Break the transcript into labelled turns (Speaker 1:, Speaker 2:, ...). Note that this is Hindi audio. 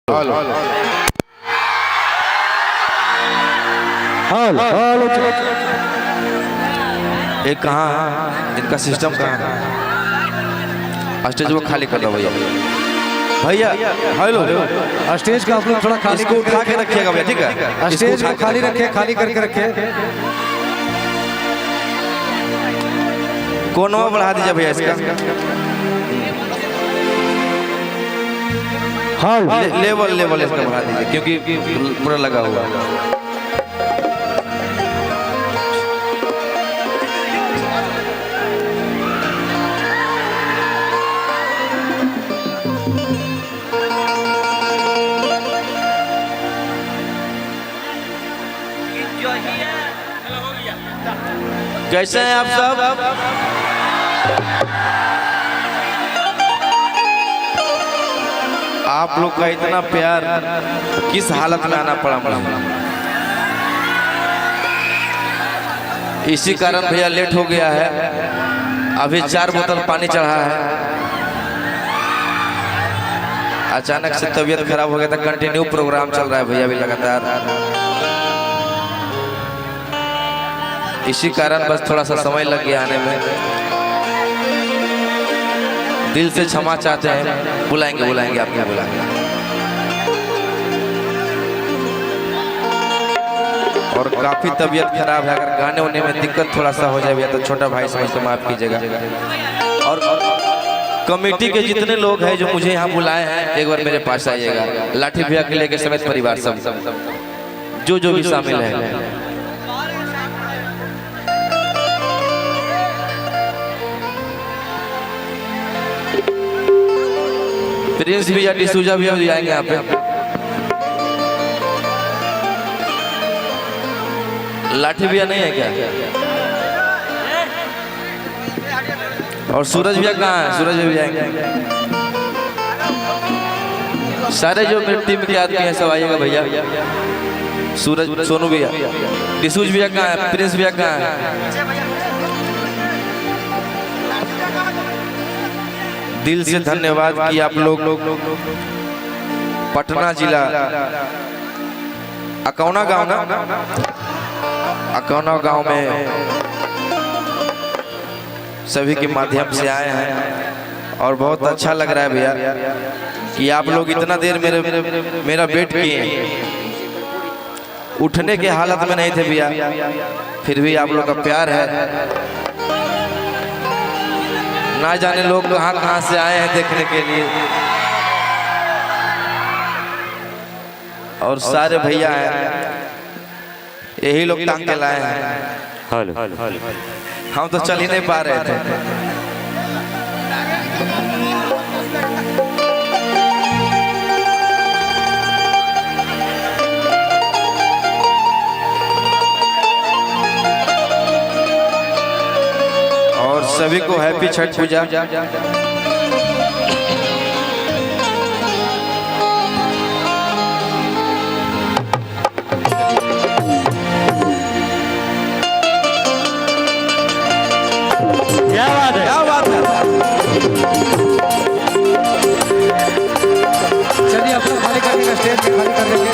Speaker 1: हेलो हेलो एक कहाँ है इनका सिस्टम कहाँ है? स्टेज को खाली कर दो भैया। भैया हेलो
Speaker 2: स्टेज का आप लोग थोड़ा खाली
Speaker 1: इसको उठा के रखिएगा भैया, ठीक है?
Speaker 2: स्टेज को खाली रखे, खाली करके रखे।
Speaker 1: कोनवा बढ़ा दीजिए भैया इसका। लेवल लेवल इसका बढ़ा दीजिए क्योंकि पूरा लगा हुआ है। कैसे हैं आप सब? आप लोग का इतना प्यार किस हालत में आना पड़ा मुझे, इसी कारण भैया लेट हो गया है। अभी 4 बोतल पानी चढ़ा है। अचानक से तबीयत खराब हो गया था। कंटिन्यू प्रोग्राम चल रहा है भैया अभी लगातार, इसी कारण बस थोड़ा सा समय लग गया आने में। दिल से क्षमा चाहते हैं। बुलाएंगे बुलाएंगे आपको बुलाएंगे। और काफी तबीयत खराब है। अगर गाने उन्ने में दिक्कत थोड़ा सा हो जाए तो छोटा भाई समझ के माफ कीजिएगा। और कमेटी के जितने लोग हैं जो मुझे यहाँ बुलाए हैं, एक बार मेरे पास आइएगा। लाठी भैया के लेके समेत परिवार सब जो भी शामिल है। प्रिंस भैया, डिसूजा भैया भी आएंगे यहाँ पे। लाठी भैया नहीं है क्या? और सूरज भैया कहाँ है? सूरज भैया भी आएंगे। सारे जो मेरी टीम के आदमी हैं सब आइएगा भैया। सूरज, सोनू भैया, डिसूज भैया कहाँ है? प्रिंस भैया कहाँ है? दिल से धन्यवाद कि आप लोग पटना जिला अकौना गांव ना, अकौना गांव में सभी के माध्यम से आए हैं। और बहुत अच्छा लग रहा है भैया कि आप लोग इतना देर मेरा वेट किए। उठने के हालत में नहीं थे भैया, फिर भी आप लोग का प्यार है। ना जाने लोग कहाँ से आए हैं देखने के लिए। और सारे भैया हैं, यही लोग टांग के लाए हैं। हम तो चल ही नहीं पा रहे थे। और सभी को हैप्पी छठ पूजा।
Speaker 2: क्या बात है, क्या बात है। चलिए अपना खाली करके स्टेज पे खाली कर देते हैं।